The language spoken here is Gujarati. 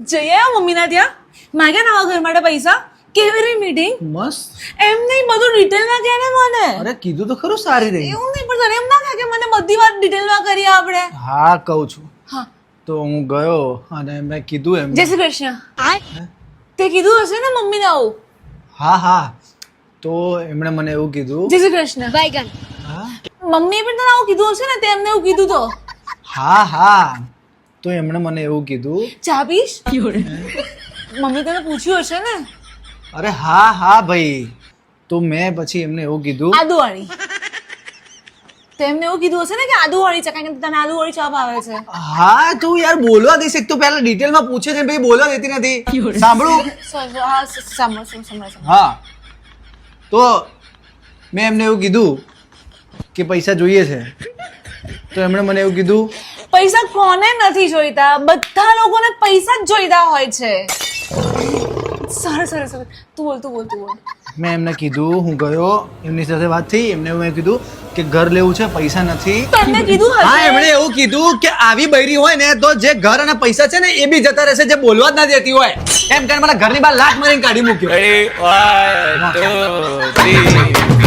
જઈ આવ્યા મમ્મીના ત્યાં માંગ્યા નવા ઘર માટે પૈસા કેવી રહી મીટિંગ મસ્ત. એમ નહીં બધું ડિટેલમાં કહે ને મને અરે કીધું તો ખરું સારી રહી. એવું નહીં પણ તને એમ ના થાય કે મને બધી વાત ડિટેલમાં કરીએ આપણે હા કહું છું. હા તો હું ગયો અને મેં કીધું એમ. જય શ્રી કૃષ્ણ તે કીધું હશે ને મમ્મીને આવું હા હા તો એમણે મને એવું કીધું. જય શ્રી કૃષ્ણ હા મમ્મીએ પણ તને આવું કીધું હશે ને તે એમને એવું કીધું તો હા હા તો એમણે મને એવું કીધું. ચા પીશ મમ્મી તને પૂછ્યું હશે ને અરે હા હા ભાઈ તો મેં પછી એમને એવું કીધું. આદુવાળી તેમને એવું કીધું હશે ને કે આદુવાળી ચા કારણ કે તને આદુવાળી ચા ભાવે છે હા તું યાર બોલવા દઈશ. એક તો પહેલા ડિટેલમાં પૂછે છે ભાઈ બોલવા દેતી નથી. સાંભળું. હા સંભળ હા તો મેં એમને એવું કીધું કે પૈસા જોઈએ છે તો એમણે મને એવું કીધું પૈસા કોને નથી જોઈતા બધા લોકોને પૈસા જ જોઈતા હોય છે સરસ તું બોલ મેં એમને કીધું. હું ગયો એમની સાથે વાત થઈ. એમને મેં કીધું કે ઘર લેવું છે પૈસા નથી. તમને કીધું હા હશે એમણે એવું કીધું કે આવી બૈરી હોય ને તો જે ઘર અને પૈસા છે ને એ બી જતા રહેશે જે બોલવા જ ના દેતી હોય એમ કરીને મને ઘરની બહાર લાત મારીને કાઢી મૂક્યો. Ready? 1, 2, 3.